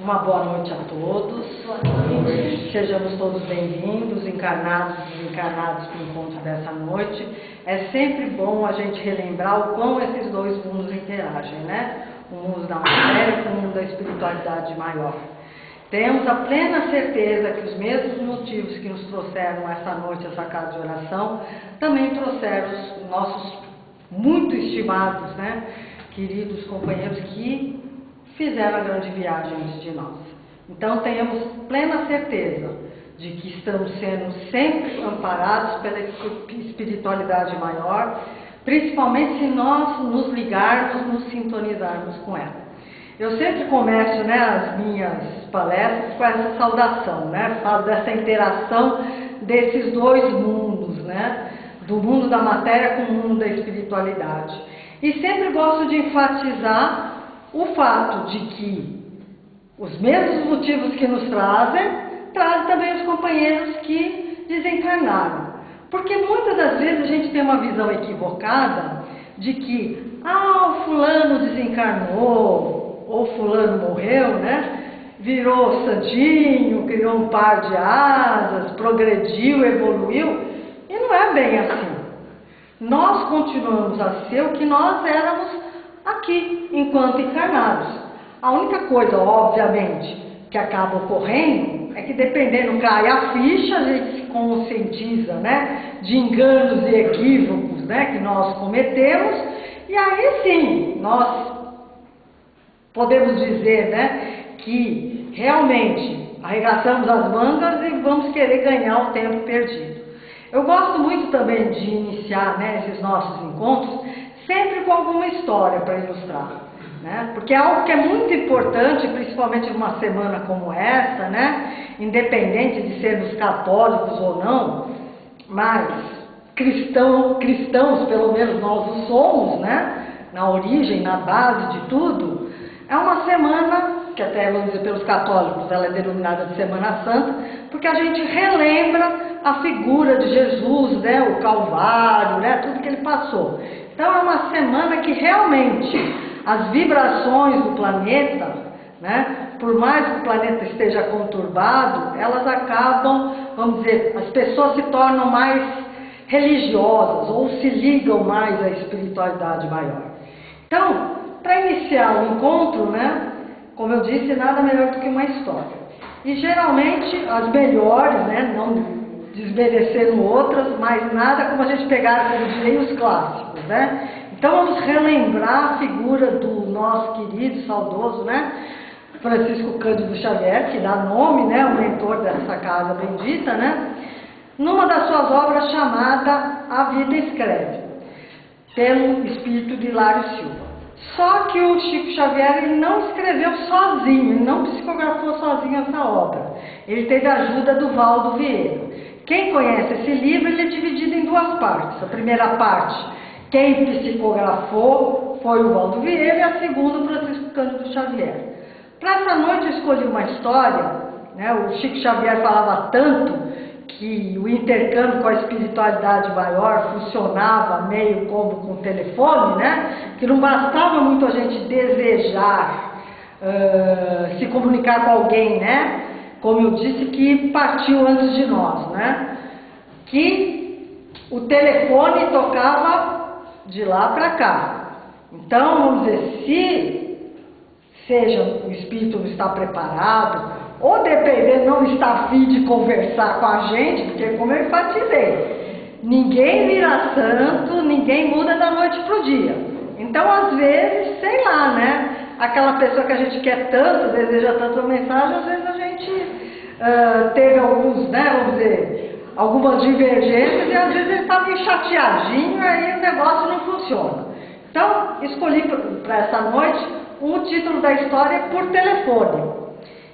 Uma boa noite a todos. Sejamos todos bem-vindos, encarnados e desencarnados, para o encontro dessa noite. É sempre bom a gente relembrar o quão esses dois mundos interagem, né? O mundo da matéria com o mundo da espiritualidade maior. Temos a plena certeza que os mesmos motivos que nos trouxeram esta noite, essa casa de oração, também trouxeram os nossos muito estimados, né, queridos companheiros que fizeram a grande viagem antes de nós. Então tenhamos plena certeza de que estamos sendo sempre amparados pela espiritualidade maior, principalmente se nós nos ligarmos, nos sintonizarmos com ela. Eu sempre começo, né, as minhas palestras com essa saudação, né? Falo dessa interação desses dois mundos, né? Do mundo da matéria com o mundo da espiritualidade. E sempre gosto de enfatizar o fato de que os mesmos motivos que nos trazem também os companheiros que desencarnaram. Porque muitas das vezes a gente tem uma visão equivocada de que, o fulano desencarnou, ou fulano morreu, né? Virou santinho, criou um par de asas, progrediu, evoluiu, e não é bem assim. Nós continuamos a ser o que nós éramos aqui, enquanto encarnados. A única coisa, obviamente, que acaba ocorrendo é que, dependendo, cai a ficha, a gente se conscientiza, né, de enganos e equívocos, né, que nós cometemos, e aí sim, nós podemos dizer, né, que realmente arregaçamos as mangas e vamos querer ganhar o tempo perdido. Eu gosto muito também de iniciar, né, esses nossos encontros sempre com alguma história para ilustrar, né, porque é algo que é muito importante, principalmente numa semana como essa, né, independente de sermos católicos ou não, mas cristãos pelo menos nós o somos, né, na origem, na base de tudo. É uma semana, que até, vamos dizer, pelos católicos, ela é denominada de Semana Santa, porque a gente relembra a figura de Jesus, né, o Calvário, né, tudo que ele passou. Então é uma semana que realmente as vibrações do planeta, né, por mais que o planeta esteja conturbado, elas acabam, vamos dizer, as pessoas se tornam mais religiosas ou se ligam mais à espiritualidade maior. Então, para iniciar o encontro, né, como eu disse, nada melhor do que uma história. E geralmente as melhores, né, não desmerecendo outras, mas nada como a gente pegar, como direi, os clássicos, né. Então vamos relembrar a figura do nosso querido, saudoso, né, Francisco Cândido Xavier, que dá nome, né, o mentor dessa casa bendita, né, numa das suas obras chamada A Vida Escreve, pelo espírito de Hilário Silva. Só que o Chico Xavier ele não escreveu sozinho, ele não psicografou sozinho essa obra. Ele teve a ajuda do Valdo Vieira. Quem conhece esse livro, ele é dividido em duas partes. A primeira parte, quem psicografou foi o Valdo Vieira, e a segunda, o Francisco Cândido Xavier. Para essa noite eu escolhi uma história, né, o Chico Xavier falava tanto que o intercâmbio com a espiritualidade maior funcionava meio como com o telefone, né? Que não bastava muito a gente desejar se comunicar com alguém, né? Como eu disse, que partiu antes de nós, né? Que o telefone tocava de lá para cá. Então, vamos dizer, seja o espírito não está preparado, ou dependendo, não está a fim de conversar com a gente, porque como eu enfatizei, ninguém vira santo, ninguém muda da noite para o dia. Então, às vezes, sei lá, né? Aquela pessoa que a gente quer tanto, deseja tanto uma mensagem, às vezes a gente teve alguns, né, vamos dizer, algumas divergências e às vezes ele está meio chateadinho e aí o negócio não funciona. Então, escolhi para essa noite o título da história Por Telefone.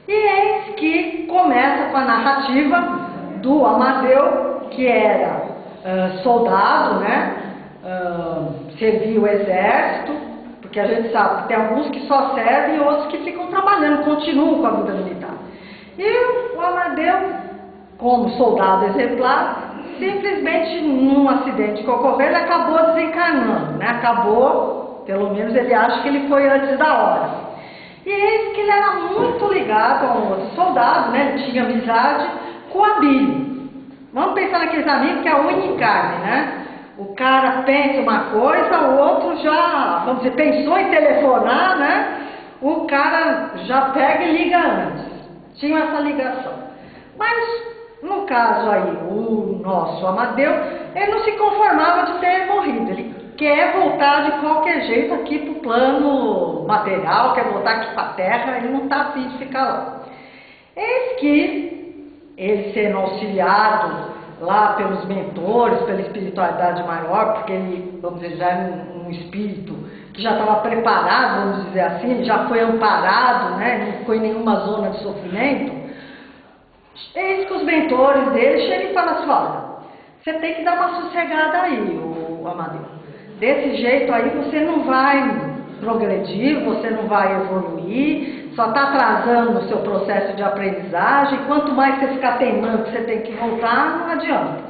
E eis que começa com a narrativa do Amadeu, que era soldado, né, servia o exército, porque a gente sabe que tem alguns que só servem e outros que ficam trabalhando, continuam com a vida militar. E o Amadeu, como soldado exemplar, simplesmente num acidente que ocorreu, ele acabou desencarnando, né, acabou Pelo menos ele acha que ele foi antes da hora. E eis que ele era muito ligado a um outro soldado, né? Ele tinha amizade com o Abílio. Vamos pensar naqueles amigos que é unha e carne, né? O cara pensa uma coisa, o outro já, vamos dizer, pensou em telefonar, né? O cara já pega e liga antes. Tinha essa ligação. Mas, no caso aí, o nosso Amadeu, ele não se conformava de ter morrido. Ele quer voltar de qualquer jeito aqui para o plano material, quer voltar aqui para a Terra, ele não está afim de ficar lá. Eis que ele sendo auxiliado lá pelos mentores, pela espiritualidade maior, porque ele, vamos dizer, já é um espírito que já estava preparado, vamos dizer assim, ele já foi amparado, né, não ficou em nenhuma zona de sofrimento. Eis que os mentores dele chegam e falam assim: olha, você tem que dar uma sossegada aí, o Amadeu. Desse jeito aí você não vai progredir, você não vai evoluir, só está atrasando o seu processo de aprendizagem. Quanto mais você ficar teimando que você tem que voltar, não adianta.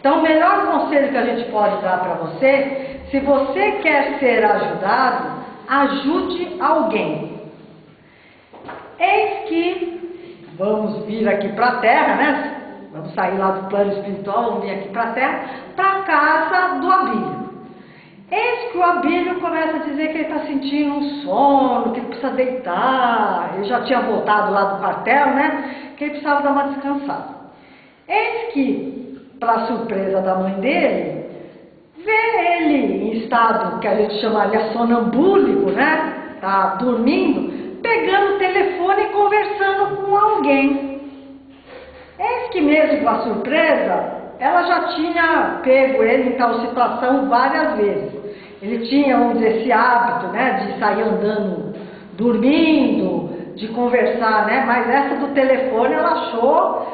Então, o melhor conselho que a gente pode dar para você, se você quer ser ajudado, ajude alguém. Eis que vamos vir aqui para a Terra, né? Vamos sair lá do plano espiritual, vamos vir aqui para a Terra, para a casa do Abílio. Eis que o Abílio começa a dizer que ele está sentindo um sono, que ele precisa deitar. Ele já tinha voltado lá do quartel, né? Que ele precisava dar uma descansada. Eis que, para surpresa da mãe dele, vê ele em estado que a gente chamaria sonambúlico, né? Tá dormindo, pegando o telefone e conversando com alguém. Eis que mesmo com a surpresa, ela já tinha pego ele em tal situação várias vezes. Ele tinha, vamos dizer, esse hábito, né, de sair andando, dormindo, de conversar, né, mas essa do telefone ela achou,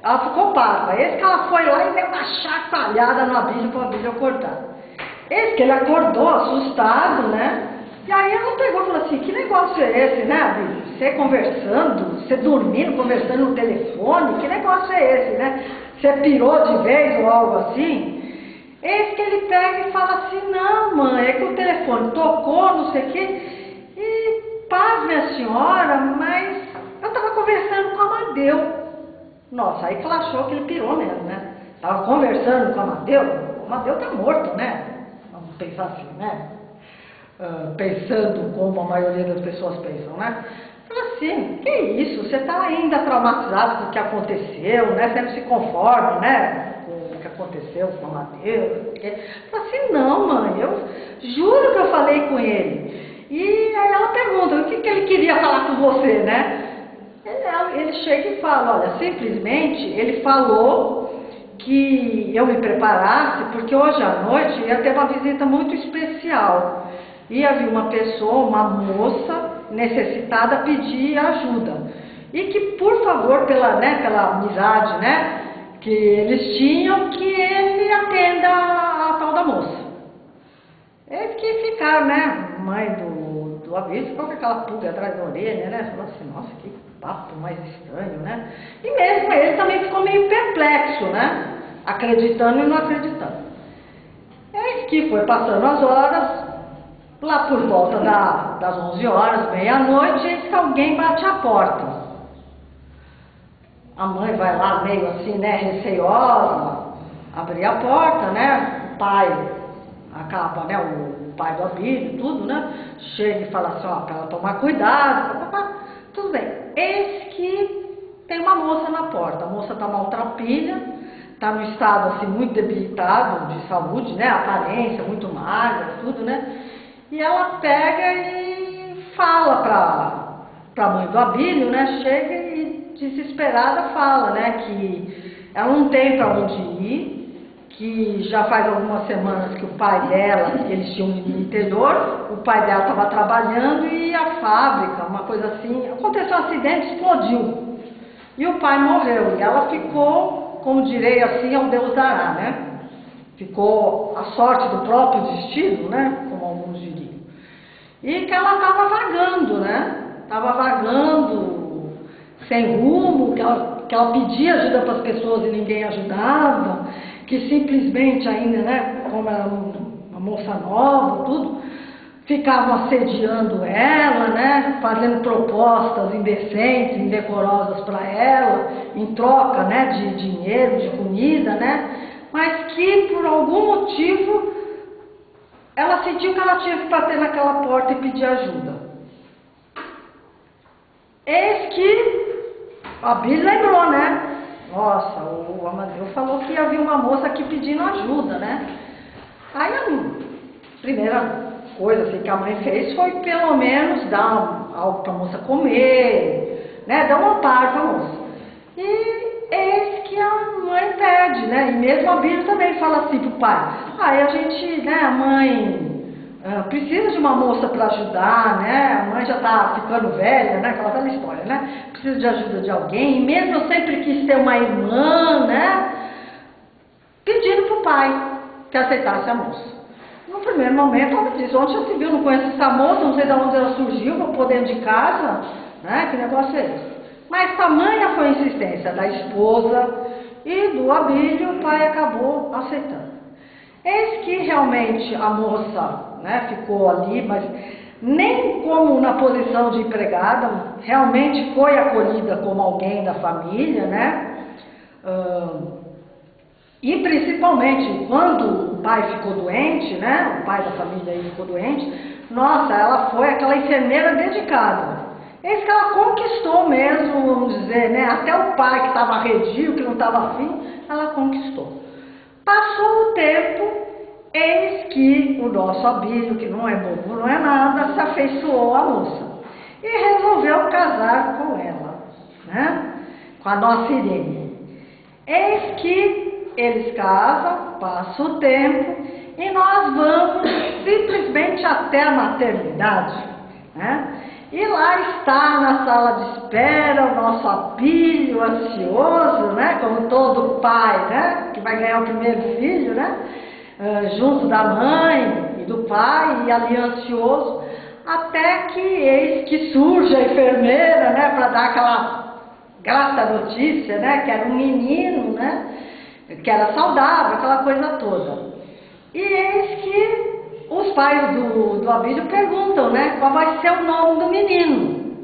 ela ficou parva. Esse que ela foi lá e deu uma chacoalhada no Abílio para o Abílio acordar. Esse que ele acordou assustado, né, e aí ela pegou e falou assim: que negócio é esse, né, Abílio? Você conversando, você dormindo, conversando no telefone, que negócio é esse, né? Você pirou de vez ou algo assim? Eis que ele pega e fala assim: não, mãe, é que o telefone tocou, não sei o quê, e paz, minha senhora, mas eu estava conversando com o Amadeu. Nossa, aí que ela achou que ele pirou mesmo, né? Estava conversando com o Amadeu está morto, né? Vamos pensar assim, né? Pensando como a maioria das pessoas pensam, né? Fala assim: que isso, você está ainda traumatizado com o que aconteceu, né? Você não se conforma, né? Com o que aconteceu com o Amadeu. Fala assim: não, mãe, eu juro que eu falei com ele. E aí ela pergunta: o que ele queria falar com você, né? Ele chega e fala: olha, simplesmente ele falou que eu me preparasse, porque hoje à noite ia ter uma visita muito especial. Ia vir uma pessoa, uma moça necessitada, pedir ajuda. E que, por favor, pela amizade, né, que eles tinham, que ele atenda a tal da moça. Eles que ficaram, né, mãe do Abílio, ficou com aquela pulga atrás da orelha, né, falou assim: nossa, que papo mais estranho, né. E mesmo ele também ficou meio perplexo, né, acreditando e não acreditando. Eis que foi passando as horas. Lá por volta das 11 horas, meia-noite, eis que alguém bate a porta. A mãe vai lá meio assim, né, receiosa, abrir a porta, né, o pai acaba, né, o pai do Abílio, tudo, né, chega e fala assim: ó, para ela tomar cuidado, tudo bem. Eis que tem uma moça na porta. A moça está maltrapilha, está num estado assim muito debilitado de saúde, né, aparência muito magra, tudo, né. E ela pega e fala para a mãe do Abílio, né? Chega e desesperada fala, né? Que ela não tem para onde ir, que já faz algumas semanas que o pai dela, eles tinham no interior, o pai dela estava trabalhando e a fábrica, uma coisa assim, aconteceu um acidente, explodiu. E o pai morreu. E ela ficou, como direi assim, ao Deus dará, né? Ficou a sorte do próprio destino, né? Como alguns diriam. E que ela estava vagando, né? Estava vagando, sem rumo, que ela pedia ajuda para as pessoas e ninguém ajudava, que simplesmente ainda, né? Como era uma moça nova, tudo, ficavam assediando ela, né, fazendo propostas indecentes, indecorosas para ela, em troca, né, de dinheiro, de comida, né, mas que por algum motivo ela sentiu que ela tinha que bater naquela porta e pedir ajuda. Eis que a Bíblia lembrou, né? Nossa, o Amadeu falou que havia uma moça aqui pedindo ajuda, né? Aí a primeira coisa assim, que a mãe fez foi pelo menos dar algo para a moça comer, né? Dar um amparo para a moça. E eis que a mãe pede, né? E mesmo a Bíblia também fala assim pro pai: aí a gente, né, a mãe precisa de uma moça para ajudar, né? A mãe já está ficando velha, né? Aquela velha história, né? Precisa de ajuda de alguém. Mesmo eu sempre quis ter uma irmã, né? Pedindo pro pai que aceitasse a moça. No primeiro momento ela disse: onde já se viu? Não conheço essa moça, não sei de onde ela surgiu, vou pôr dentro de casa, né? Que negócio é esse? Mas tamanha foi a insistência da esposa e do Abílio, o pai acabou aceitando. Eis que realmente a moça, né, ficou ali, mas nem como na posição de empregada, realmente foi acolhida como alguém da família, né? E principalmente quando o pai ficou doente, né? O pai da família aí ficou doente, nossa, ela foi aquela enfermeira dedicada. Eis que ela conquistou mesmo, vamos dizer, né? Até o pai que estava arredio, que não estava afim, ela conquistou. Passou o tempo, eis que o nosso Abílio, que não é bobo, não é nada, se afeiçoou à moça e resolveu casar com ela, né? Com a nossa Irene. Eis que eles casam, passa o tempo e nós vamos simplesmente até a maternidade, né? E lá está na sala de espera o nosso Abílio ansioso, né? Como todo pai, né? Que vai ganhar o primeiro filho, né? Junto da mãe e do pai, e ali ansioso, até que eis que surge a enfermeira, né? Para dar aquela grata notícia, né? Que era um menino, né? Que era saudável, aquela coisa toda. E eis que os pais do Abílio perguntam, né, qual vai ser o nome do menino.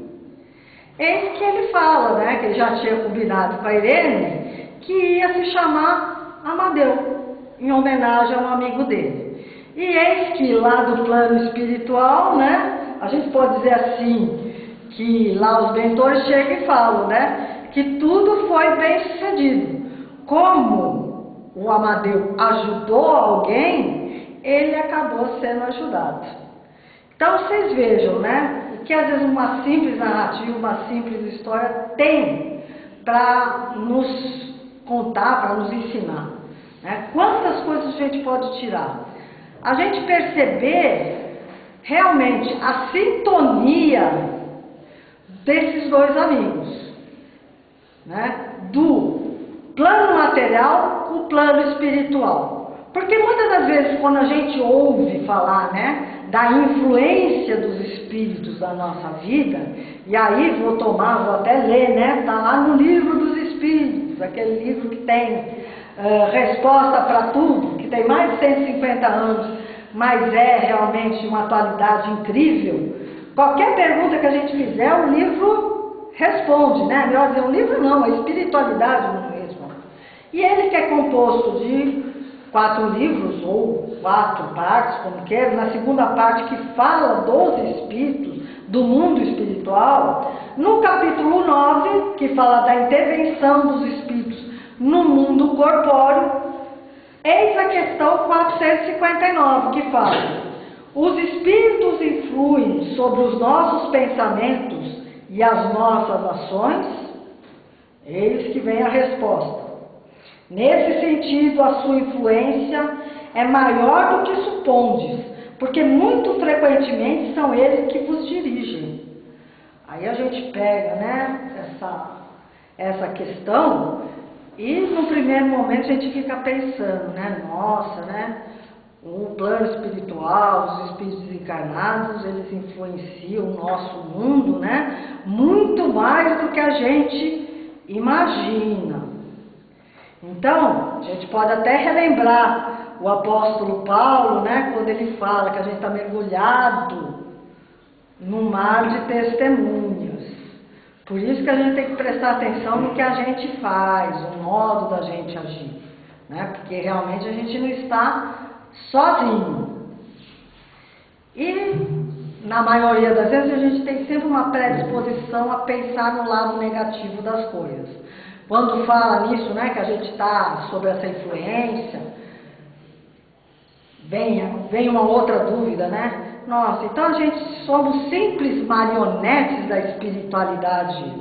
Eis que ele fala, né, que ele já tinha combinado com a Irene que ia se chamar Amadeu, em homenagem a um amigo dele. E eis que lá do plano espiritual, né, a gente pode dizer assim, que lá os mentores chegam e falam, né, que tudo foi bem sucedido. Como o Amadeu ajudou alguém, ele acabou sendo ajudado. Então vocês vejam, né, que às vezes uma simples narrativa, uma simples história tem para nos contar, para nos ensinar, né? Quantas coisas a gente pode tirar? A gente perceber realmente a sintonia desses dois amigos, né? Do plano material com o plano espiritual. Porque muitas das vezes quando a gente ouve falar, né, da influência dos espíritos da nossa vida, e aí vou até ler, né, tá lá no Livro dos Espíritos, aquele livro que tem resposta para tudo, que tem mais de 150 anos, mas é realmente uma atualidade incrível. Qualquer pergunta que a gente fizer, o livro responde, né? Melhor dizer, um livro não, a espiritualidade não responde. E ele que é composto de 4 livros, ou 4 partes, como quer, na segunda parte que fala dos espíritos, do mundo espiritual, no capítulo 9, que fala da intervenção dos espíritos no mundo corpóreo, eis a questão 459, que fala: os espíritos influem sobre os nossos pensamentos e as nossas ações? Eis que vem a resposta. Nesse sentido, a sua influência é maior do que supondes, porque muito frequentemente são eles que vos dirigem. Aí a gente pega, né, essa questão e no primeiro momento a gente fica pensando, né, nossa, né, o plano espiritual, os espíritos encarnados, eles influenciam o nosso mundo, né, muito mais do que a gente imagina. Então, a gente pode até relembrar o apóstolo Paulo, né, quando ele fala que a gente está mergulhado num mar de testemunhas. Por isso que a gente tem que prestar atenção no que a gente faz, o modo da gente agir, né? Porque realmente a gente não está sozinho. E na maioria das vezes a gente tem sempre uma predisposição a pensar no lado negativo das coisas. Quando fala nisso, né, que a gente está sob essa influência, vem uma outra dúvida, né? Nossa, então a gente somos simples marionetes da espiritualidade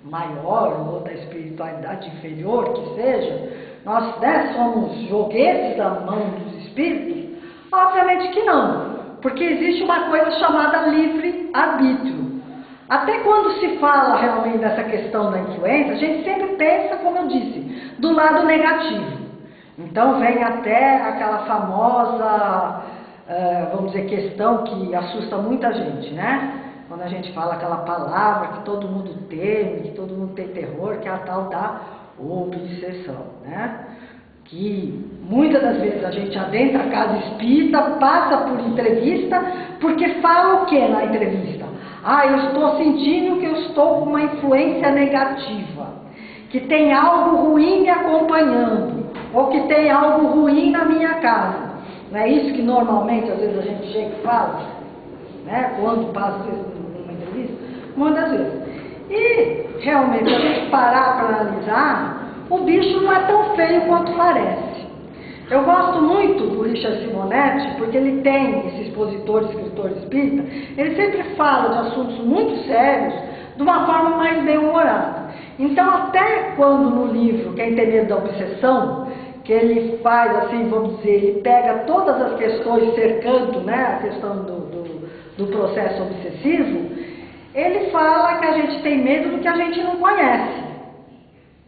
maior ou da espiritualidade inferior, que seja. Nós, né, somos joguetes da mão dos espíritos? Obviamente que não, porque existe uma coisa chamada livre-arbítrio. Até quando se fala realmente dessa questão da influência, a gente sempre pensa, como eu disse, do lado negativo. Então vem até aquela famosa, vamos dizer, questão que assusta muita gente, né? Quando a gente fala aquela palavra que todo mundo teme, que todo mundo tem terror, que é a tal da obsessão, né? Que muitas das vezes a gente adentra a casa espírita, passa por entrevista, porque fala o que na entrevista? Ah, eu estou sentindo que eu estou com uma influência negativa, que tem algo ruim me acompanhando, ou que tem algo ruim na minha casa. Não é isso que normalmente, às vezes, a gente chega e fala, né? Quando passa numa entrevista? Muitas vezes. E, realmente, se a gente parar para analisar, o bicho não é tão feio quanto parece. Eu gosto muito do Richard Simonetti, porque ele tem, esse expositor, escritor espírita, ele sempre fala de assuntos muito sérios, de uma forma mais bem-humorada. Então, até quando no livro Quem Tem Medo da Obsessão, que ele faz assim, vamos dizer, ele pega todas as questões cercando, né, a questão do processo obsessivo, ele fala que a gente tem medo do que a gente não conhece,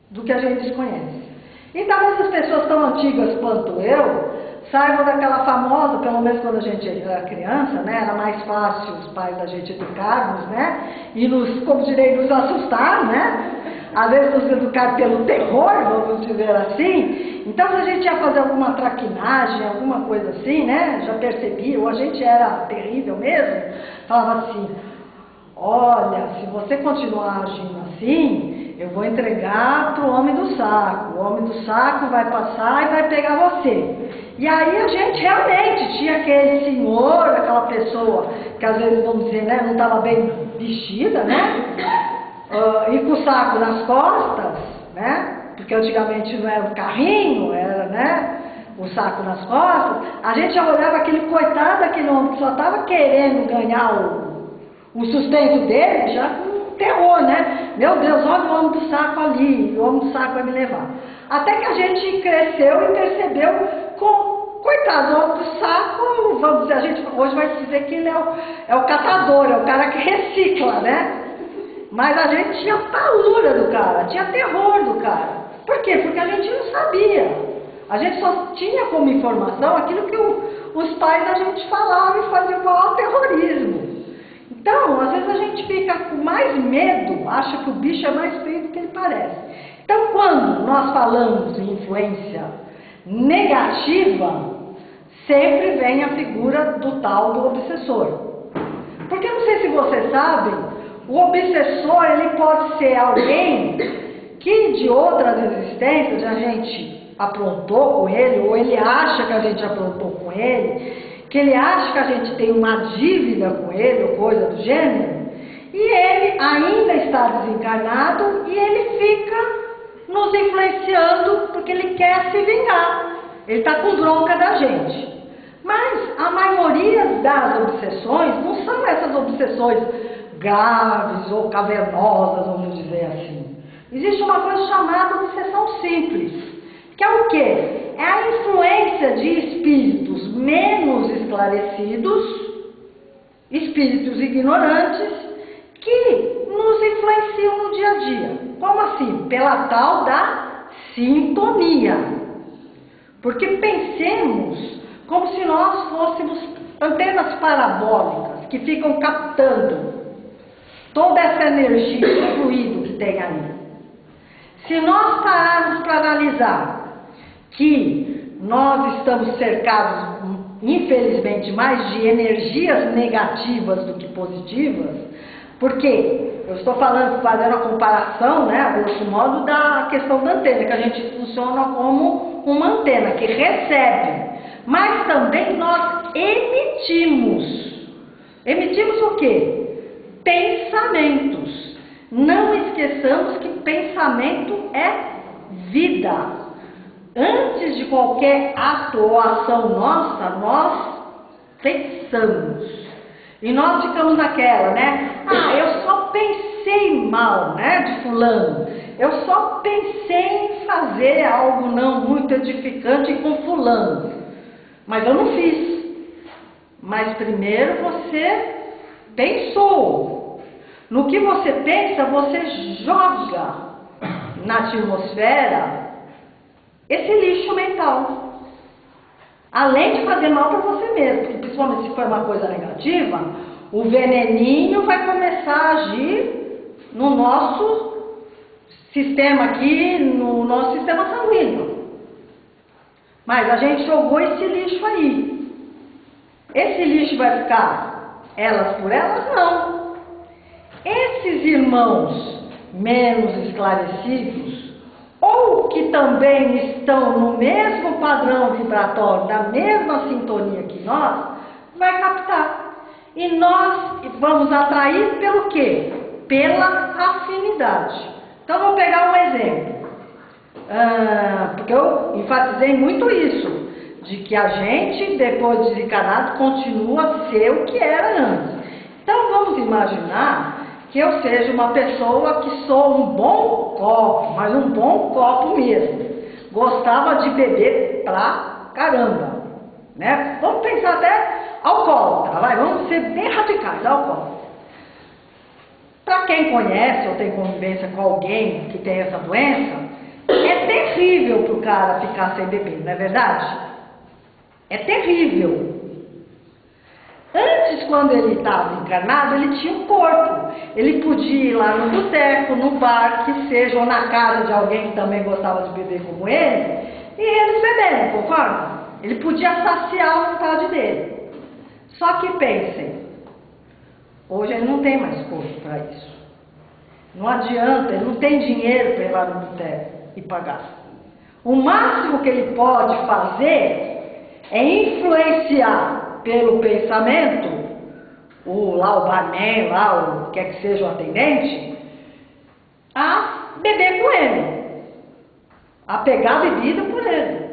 do que a gente desconhece. E talvez as pessoas tão antigas quanto eu saibam daquela famosa, pelo menos quando a gente era criança, né, era mais fácil os pais da gente educarmos, né, e nos, como direi, nos assustar, né, às vezes nos educar pelo terror, vamos dizer assim. Então, se a gente ia fazer alguma traquinagem, alguma coisa assim, né, já percebia, ou a gente era terrível mesmo, falava assim: olha, se você continuar agindo assim, eu vou entregar para o homem do saco. O homem do saco vai passar e vai pegar você. E aí a gente realmente tinha aquele senhor, aquela pessoa que às vezes, vamos dizer, né, não estava bem vestida, né? E com o saco nas costas, né? Porque antigamente não era o carrinho, era, né, o saco nas costas. A gente já olhava aquele coitado daquele homem que só estava querendo ganhar o sustento dele, já com terror, né? Meu Deus, olha o homem do saco ali, o homem do saco vai me levar. Até que a gente cresceu e percebeu, coitado, o homem do saco, vamos dizer, a gente hoje vai dizer que ele é o catador, é o cara que recicla, né? Mas a gente tinha paura do cara, tinha terror do cara. Por quê? Porque a gente não sabia. A gente só tinha como informação aquilo que os pais da gente falavam e faziam o maior terrorismo. Então, às vezes a gente fica com mais medo, acha que o bicho é mais feio do que ele parece. Então, quando nós falamos em influência negativa, sempre vem a figura do tal do obsessor. Porque, não sei se vocês sabem, o obsessor, ele pode ser alguém que de outras existências a gente aprontou com ele, ou ele acha que a gente aprontou com ele, que ele acha que a gente tem uma dívida com ele, ou coisa do gênero, e ele ainda está desencarnado e ele fica nos influenciando porque ele quer se vingar. Ele está com bronca da gente. Mas a maioria das obsessões não são essas obsessões graves ou cavernosas, vamos dizer assim. Existe uma coisa chamada obsessão simples, que é o quê? É a influência de espíritos menos esclarecidos, espíritos ignorantes, que nos influenciam no dia a dia. Como assim? Pela tal da sintonia. Porque pensemos como se nós fôssemos antenas parabólicas que ficam captando toda essa energia, esse fluido que tem ali. Se nós pararmos para analisar que nós estamos cercados, infelizmente, mais de energias negativas do que positivas, porque eu estou falando, fazendo a comparação, né, a grosso modo, da questão da antena, que a gente funciona como uma antena que recebe, mas também nós emitimos. Emitimos o quê? Pensamentos. Não esqueçamos que pensamento é vida. Antes de qualquer ato ou ação nossa, nós pensamos. E nós ficamos naquela, né? Ah, eu só pensei mal, né, de fulano. Eu só pensei em fazer algo não muito edificante com fulano. Mas eu não fiz. Mas primeiro você pensou. No que você pensa, você joga na atmosfera esse lixo mental. Além de fazer mal para você mesmo, porque principalmente se for uma coisa negativa, o veneninho vai começar a agir no nosso sistema aqui, no nosso sistema sanguíneo. Mas a gente jogou esse lixo aí. Esse lixo vai ficar elas por elas? Não. Esses irmãos menos esclarecidos, ou que também estão no mesmo padrão vibratório, da mesma sintonia que nós, vai captar. E nós vamos atrair pelo quê? Pela afinidade. Então, vou pegar um exemplo. Porque eu enfatizei muito isso, de que a gente, depois de desencarnado, continua a ser o que era antes. Então, vamos imaginar que eu seja uma pessoa que sou um bom copo, mas um bom copo mesmo. Gostava de beber pra caramba, né? Vamos pensar até alcoólatra, vamos ser bem radicais, alcoólatra. Para quem conhece ou tem convivência com alguém que tem essa doença, é terrível para o cara ficar sem beber, não é verdade? É terrível. Antes, quando ele estava encarnado, ele tinha um corpo. Ele podia ir lá no boteco, no bar, que seja, ou na casa de alguém que também gostava de beber como ele, e eles beberam, concorda? Ele podia saciar a vontade dele. Só que pensem, hoje ele não tem mais corpo para isso. Não adianta, ele não tem dinheiro para ir lá no boteco e pagar. O máximo que ele pode fazer é influenciar pelo pensamento, o barman, o que quer que seja o atendente, a beber com ele, a pegar a bebida por ele.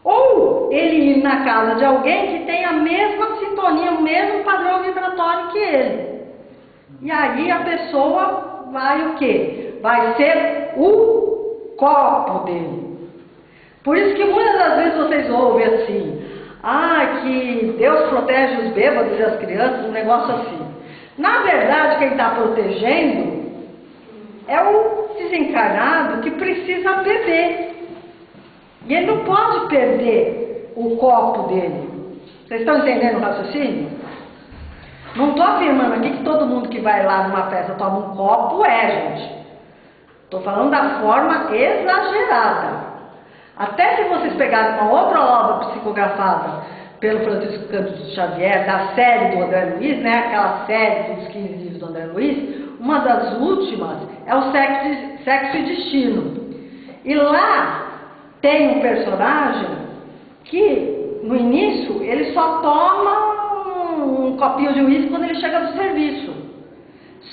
Ou ele ir na casa de alguém que tem a mesma sintonia, o mesmo padrão vibratório que ele. E aí a pessoa vai o quê? Vai ser o copo dele. Por isso que muitas das vezes vocês ouvem assim, que Deus protege os bêbados e as crianças, um negócio assim. Na verdade, quem está protegendo é o desencarnado que precisa beber. E ele não pode perder o copo dele. Vocês estão entendendo o raciocínio? Não estou afirmando aqui que todo mundo que vai lá numa festa toma um copo, gente. Estou falando da forma exagerada. Até se vocês pegarem uma outra obra psicografada pelo Francisco Cândido Xavier, da série do André Luiz, né, aquela série dos 15 livros do André Luiz, uma das últimas é o Sexo e Destino. E lá tem um personagem que, no início, ele só toma um copinho de uísque quando ele chega do serviço.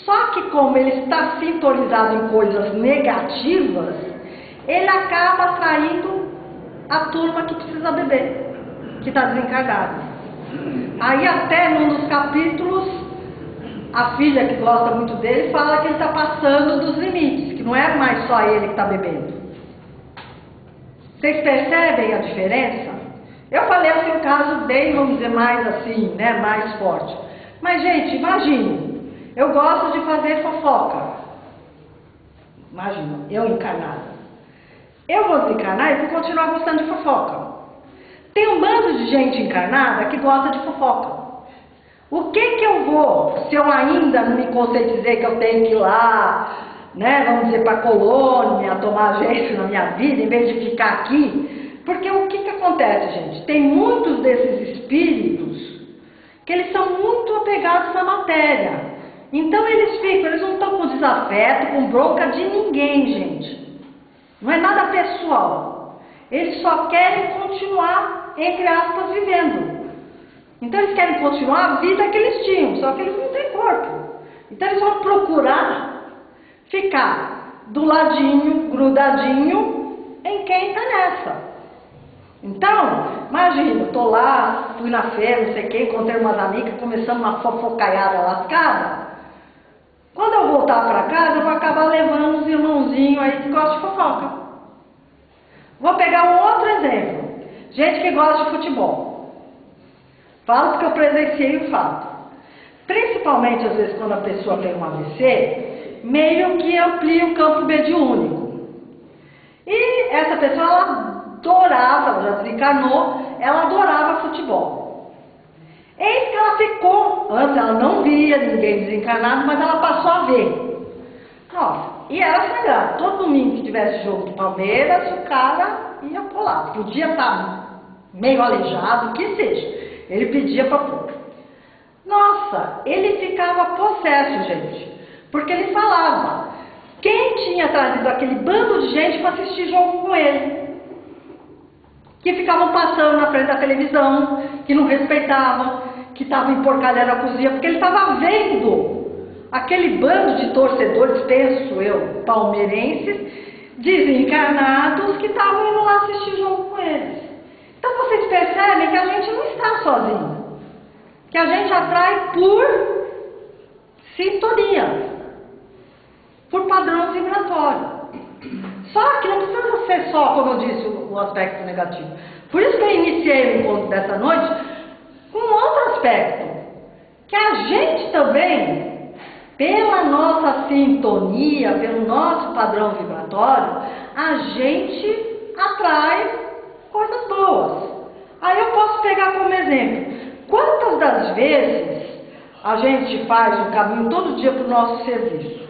Só que como ele está sintonizado em coisas negativas, ele acaba atraindo a turma que precisa beber, que está desencarnada. Aí até num dos capítulos, a filha que gosta muito dele fala que ele está passando dos limites, que não é mais só ele que está bebendo. Vocês percebem a diferença? Eu falei assim, um caso bem, vamos dizer, mais assim, né, mais forte. Mas, gente, imagine, eu gosto de fazer fofoca. Imagina, eu encarnada. Eu vou desencarnar e vou continuar gostando de fofoca. Tem um bando de gente encarnada que gosta de fofoca. O que eu vou, se eu ainda não me conscientizei que eu tenho que ir lá, né, vamos dizer, para a colônia, tomar jeito na minha vida, em vez de ficar aqui, Porque o que acontece, gente? Tem muitos desses espíritos que eles são muito apegados à matéria. Então eles não estão com desafeto, com bronca de ninguém, gente. Não é nada pessoal. Eles só querem continuar, entre aspas, vivendo. Então eles querem continuar a vida que eles tinham, só que eles não têm corpo. Então eles vão procurar ficar do ladinho, grudadinho em quem está nessa. Então, imagina, eu tô lá, fui na feira, não sei o que, encontrei umas amigas, começamos uma fofocaiada lascada. Quando eu voltar para casa, eu vou acabar levando uns irmãozinhos aí que gostam de fofoca. Vou pegar um outro exemplo. Gente que gosta de futebol. Falo porque eu presenciei o fato. Principalmente, às vezes, quando a pessoa tem um AVC, meio que amplia o campo mediúnico. E essa pessoa, ela adorava, ela já desencarnou, ela adorava futebol. Eis que ela ficou, antes ela não via ninguém desencarnado, mas ela passou a ver. Nossa, e era sagrado, todo domingo que tivesse jogo do Palmeiras, o cara ia pular. Podia estar meio aleijado, o que seja, ele pedia para pôr. Nossa, ele ficava possesso, gente, porque ele falava, quem tinha trazido aquele bando de gente para assistir jogo com ele? Que ficavam passando na frente da televisão, que não respeitavam, que estavam emporcalhando a cozinha, porque ele estava vendo aquele bando de torcedores, penso eu, palmeirenses, desencarnados, que estavam indo lá assistir jogo com eles. Então vocês percebem que a gente não está sozinho, que a gente atrai por sintonia, por padrão vibratório. Só que não precisa ser só, como eu disse, o aspecto negativo. Por isso que eu iniciei o encontro dessa noite com outro aspecto. Que a gente também, pela nossa sintonia, pelo nosso padrão vibratório, a gente atrai coisas boas. Aí eu posso pegar como exemplo. Quantas das vezes a gente faz um caminho todo dia para o nosso serviço?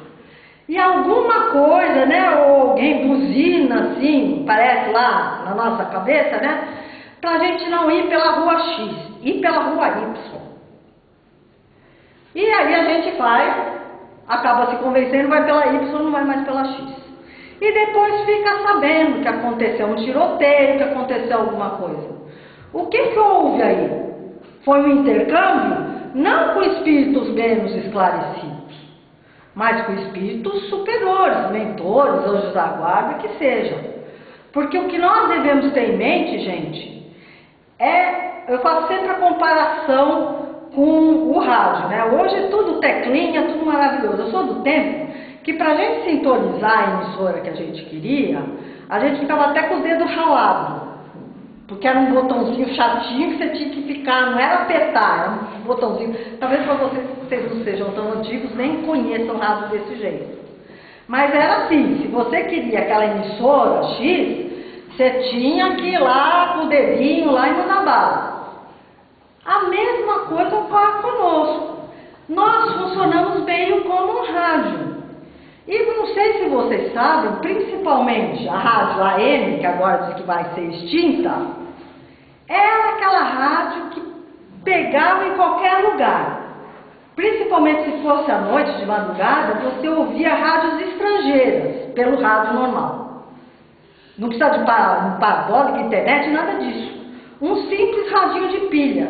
E alguma coisa, né, ou alguém buzina assim, parece lá na nossa cabeça, né, pra gente não ir pela rua X, ir pela rua Y. E aí a gente vai, acaba se convencendo, vai pela Y, não vai mais pela X. E depois fica sabendo que aconteceu um tiroteio, que aconteceu alguma coisa. O que houve aí? Foi um intercâmbio, não com espíritos menos esclarecidos, mas com espíritos superiores, mentores, anjos da guarda, que seja. Porque o que nós devemos ter em mente, gente, eu faço sempre a comparação com o rádio, né? Hoje é tudo teclinha, tudo maravilhoso. Eu sou do tempo que para a gente sintonizar a emissora que a gente queria, a gente ficava até com o dedo ralado. Porque era um botãozinho chatinho que você tinha que ficar, não era apertar, era um botãozinho. Talvez para vocês não sejam tão antigos, nem conheçam rádio desse jeito. Mas era assim, se você queria aquela emissora X, você tinha que ir lá com o dedinho lá e mandar bala. A mesma coisa ocorre conosco. Nós funcionamos meio como um rádio. E não sei se vocês sabem, principalmente a rádio AM, que agora diz que vai ser extinta, era aquela rádio que pegava em qualquer lugar. Principalmente se fosse à noite, de madrugada, você ouvia rádios estrangeiras pelo rádio normal. Não precisa de parabólica, internet, nada disso. Um simples radinho de pilha.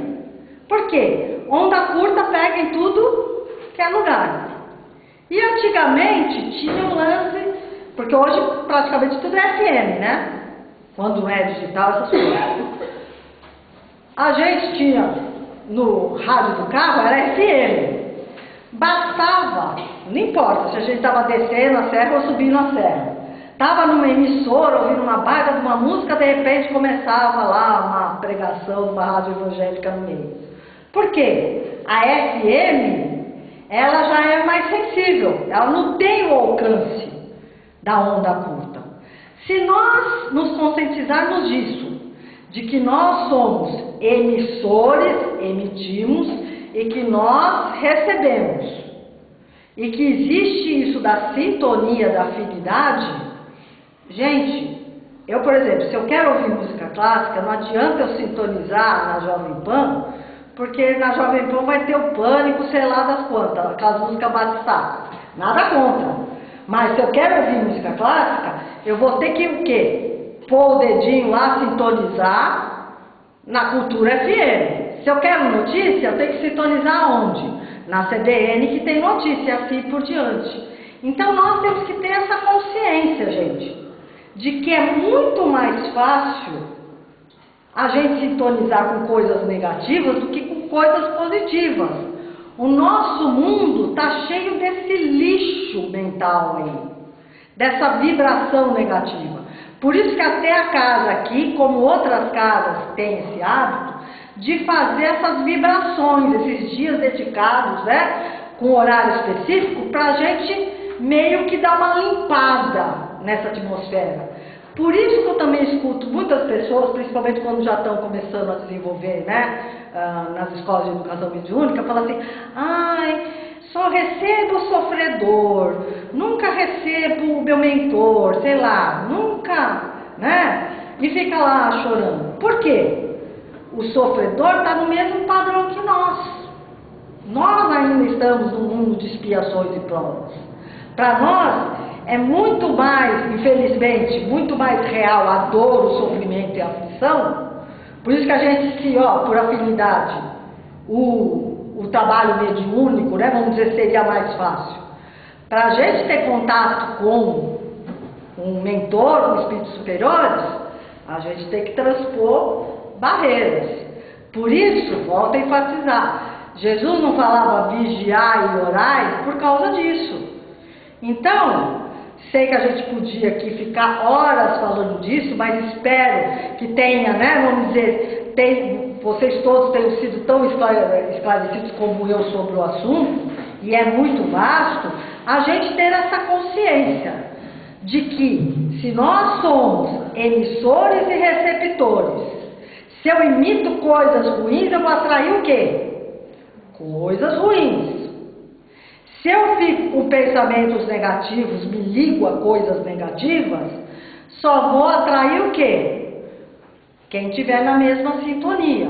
Por quê? Onda curta pega em tudo que é lugar. E antigamente tinha um lance, porque hoje praticamente tudo é FM, né? Quando é digital, essas coisas. A gente tinha no rádio do carro, era FM. Bastava, não importa se a gente estava descendo a serra ou subindo a serra. Estava numa emissora, ouvindo uma baita de uma música, de repente começava lá uma pregação, uma rádio evangélica no meio. Por quê? A FM, ela já é mais sensível, ela não tem o alcance da onda curta. Se nós nos conscientizarmos disso, de que nós somos emissores, emitimos, e que nós recebemos, e que existe isso da sintonia, da afinidade, gente, por exemplo, se eu quero ouvir música clássica, não adianta eu sintonizar na Jovem Pan, porque na Jovem Pan vai ter o Pânico, sei lá das quantas, aquelas músicas batistadas. Nada contra. Mas se eu quero ouvir música clássica, eu vou ter que o quê? Pôr o dedinho lá, sintonizar na Cultura FM. Se eu quero notícia, eu tenho que sintonizar onde? Na CBN, que tem notícia, assim por diante. Então nós temos que ter essa consciência, gente, de que é muito mais fácil a gente sintonizar com coisas negativas do que com coisas positivas. O nosso mundo está cheio desse lixo mental aí, dessa vibração negativa. Por isso que até a casa aqui, como outras casas, tem esse hábito de fazer essas vibrações, esses dias dedicados, né, com horário específico, para a gente meio que dar uma limpada nessa atmosfera. Por isso que eu também escuto muitas pessoas, principalmente quando já estão começando a desenvolver, né, nas escolas de educação mediúnica, falam assim: ai, só recebo o sofredor, nunca recebo o meu mentor, sei lá, nunca, né? E fica lá chorando. Por quê? O sofredor está no mesmo padrão que nós. Nós ainda estamos num mundo de expiações e provas. Para nós é muito mais, infelizmente, muito mais real a dor, o sofrimento e a aflição. Por isso que a gente, se, por afinidade, o trabalho mediúnico, né, vamos dizer, seria mais fácil. Para a gente ter contato com um mentor, com espíritos superiores, a gente tem que transpor barreiras. Por isso, volto a enfatizar, Jesus não falava vigiai e orai por causa disso. Então, sei que a gente podia aqui ficar horas falando disso, mas espero que tenha, né, vamos dizer, vocês todos tenham sido tão esclarecidos como eu sobre o assunto, e é muito vasto, a gente ter essa consciência de que se nós somos emissores e receptores, se eu imito coisas ruins, eu vou atrair o quê? Coisas ruins. Se eu fico com pensamentos negativos, me ligo a coisas negativas, só vou atrair o quê? Quem estiver na mesma sintonia.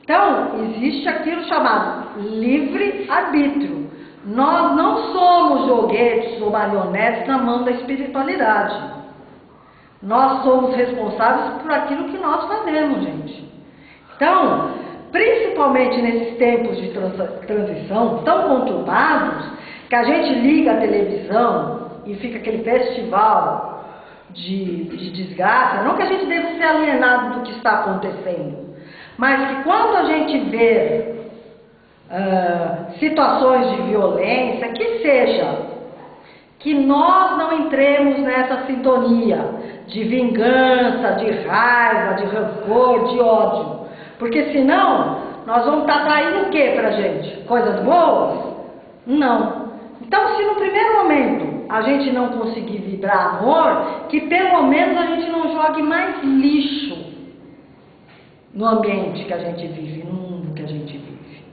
Então, existe aquilo chamado livre-arbítrio. Nós não somos joguetes ou marionetes na mão da espiritualidade. Nós somos responsáveis por aquilo que nós fazemos, gente. Então, principalmente nesses tempos de transição tão conturbados, que a gente liga a televisão e fica aquele festival de desgraça, não que a gente deva ser alienado do que está acontecendo, mas que quando a gente vê situações de violência, que seja, que nós não entremos nessa sintonia de vingança, de raiva, de rancor, de ódio. Porque senão, nós vamos estar traindo o que pra gente? Coisas boas? Não. Então, se no primeiro momento a gente não conseguir vibrar amor, que pelo menos a gente não jogue mais lixo no ambiente que a gente vive, no mundo que a gente vive.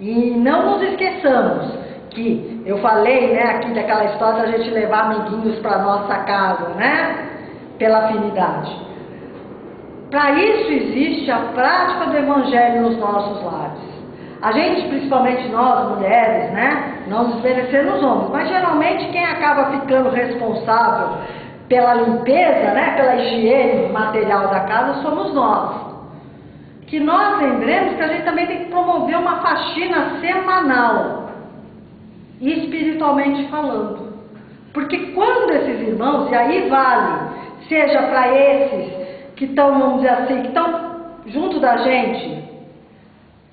E não nos esqueçamos que eu falei, né, aqui daquela história da gente levar amiguinhos para nossa casa, né, pela afinidade. Para isso existe a prática do Evangelho nos nossos lares. A gente, principalmente nós, mulheres, né, não desmerecendo os homens, mas geralmente quem acaba ficando responsável pela limpeza, né, pela higiene material da casa, somos nós. Que nós lembremos que a gente também tem que promover uma faxina semanal, espiritualmente falando. Porque quando esses irmãos, e aí vale, seja para esses que estão, vamos dizer assim, que estão junto da gente,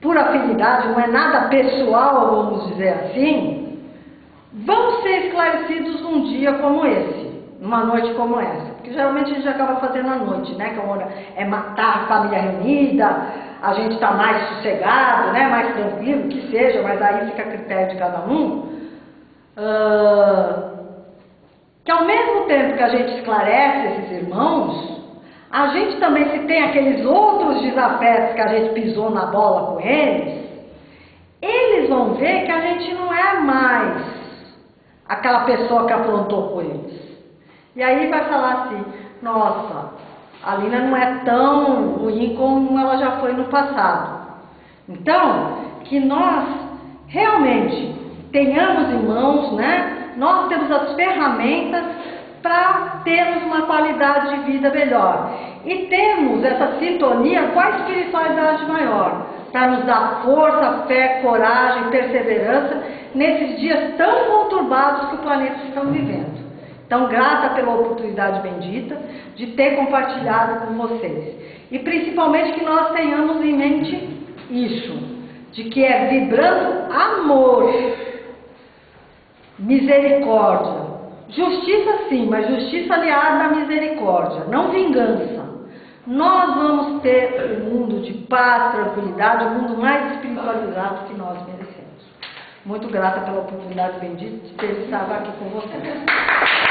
por afinidade, não é nada pessoal, vamos dizer assim, vão ser esclarecidos num dia como esse, numa noite como essa. Porque geralmente a gente acaba fazendo à noite, né? Que é matar a família reunida, a gente está mais sossegado, né? Mais tranquilo, que seja, mas aí fica a critério de cada um. Que ao mesmo tempo que a gente esclarece esses irmãos, a gente também, se tem aqueles outros desafetos que a gente pisou na bola com eles vão ver que a gente não é mais aquela pessoa que aprontou com eles. E aí vai falar assim: nossa, a Lina não é tão ruim como ela já foi no passado. Então, que nós realmente tenhamos em mãos, né? Nós temos as ferramentas para termos uma qualidade de vida melhor. E temos essa sintonia com a espiritualidade maior, para nos dar força, fé, coragem, perseverança nesses dias tão conturbados que o planeta está vivendo. Então, grata pela oportunidade bendita de ter compartilhado com vocês. E principalmente que nós tenhamos em mente isso, de que é vibrando amor, misericórdia. Justiça sim, mas justiça aliada à misericórdia, não vingança. Nós vamos ter um mundo de paz, tranquilidade, um mundo mais espiritualizado que nós merecemos. Muito grata pela oportunidade bendita de ter estado aqui com vocês.